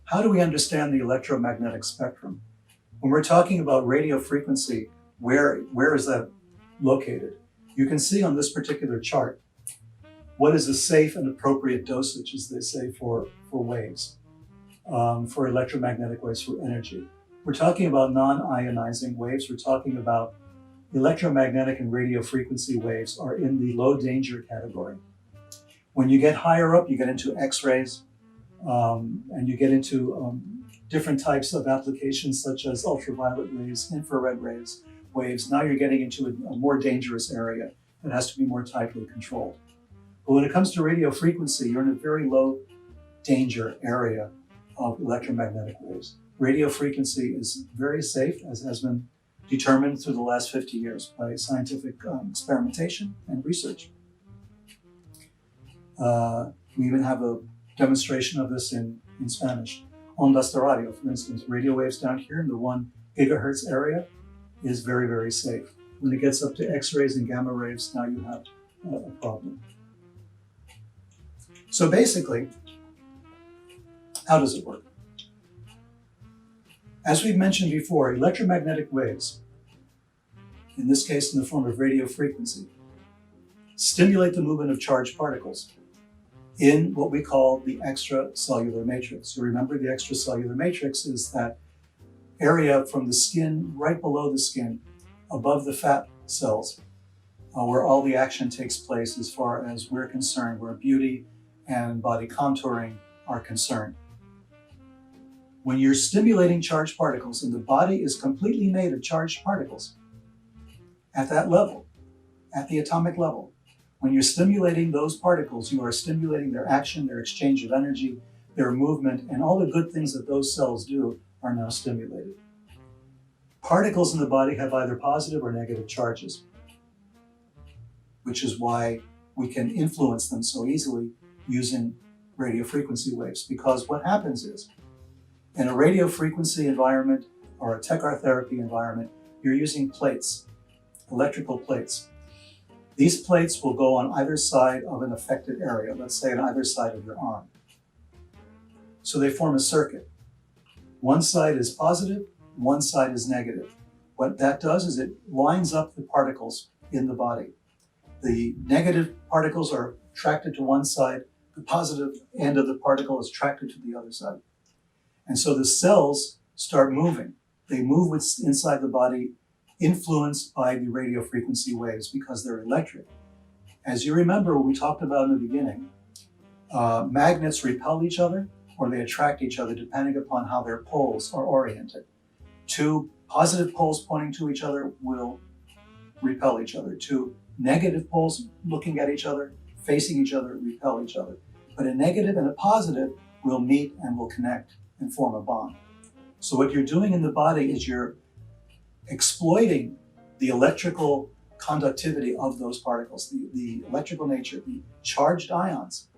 How do we understand the electromagnetic spectrum? When we're talking about radio frequency, where is that located? You can see on this particular chart what is a safe and appropriate dosage, as they say, for waves, for electromagnetic waves, for energy. We're talking about non-ionizing waves. We're talking about electromagnetic and radio frequency waves are in the low danger category. When you get higher up, you get into X-rays, and you get into different types of applications such as ultraviolet rays, infrared rays, waves. Now you're getting into a more dangerous area that has to be more tightly controlled. But when it comes to radio frequency, you're in a very low danger area of electromagnetic waves. Radio frequency is very safe, as has been determined through the last 50 years by scientific experimentation and research. We even have a demonstration of this in Spanish. Ondas de radio, for instance, radio waves down here in the 1 gigahertz area is very, very safe. When it gets up to X-rays and gamma rays, now you have a problem. So basically, how does it work? As we've mentioned before, electromagnetic waves, in this case in the form of radio frequency, stimulate the movement of charged particles in what we call the extracellular matrix. You remember the extracellular matrix is that area from the skin, right below the skin, above the fat cells, where all the action takes place as far as we're concerned, where beauty and body contouring are concerned. When you're stimulating charged particles, and the body is completely made of charged particles, at that level, at the atomic level, when you're stimulating those particles, you are stimulating their action, their exchange of energy, their movement, and all the good things that those cells do are now stimulated. Particles in the body have either positive or negative charges, which is why we can influence them so easily using radio frequency waves. Because what happens is, in a radio frequency environment or a TechR therapy environment, you're using plates, electrical plates. These plates will go on either side of an affected area, let's say on either side of your arm. So they form a circuit. One side is positive, one side is negative. What that does is it lines up the particles in the body. The negative particles are attracted to one side, the positive end of the particle is attracted to the other side. And so the cells start moving. They move inside the body, influenced by the radio frequency waves because they're electric. As you remember what we talked about in the beginning, magnets repel each other or they attract each other depending upon how their poles are oriented. Two positive poles pointing to each other will repel each other. Two negative poles looking at each other, facing each other, repel each other. But a negative and a positive will meet and will connect and form a bond. So what you're doing in the body is you're exploiting the electrical conductivity of those particles, the electrical nature, the charged ions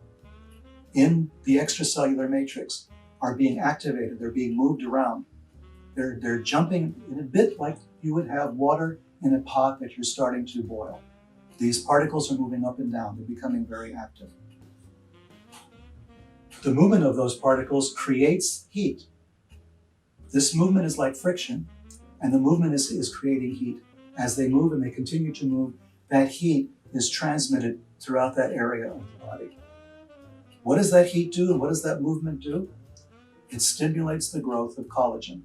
in the extracellular matrix are being activated, they're being moved around. They're jumping in a bit like you would have water in a pot that you're starting to boil. These particles are moving up and down, they're becoming very active. The movement of those particles creates heat. This movement is like friction, and the movement is creating heat. As they move and they continue to move, that heat is transmitted throughout that area of the body. What does that heat do and what does that movement do? It stimulates the growth of collagen.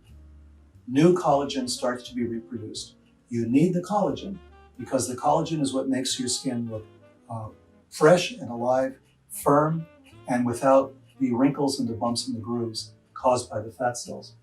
New collagen starts to be reproduced. You need the collagen because the collagen is what makes your skin look fresh and alive, firm, and without the wrinkles and the bumps and the grooves caused by the fat cells.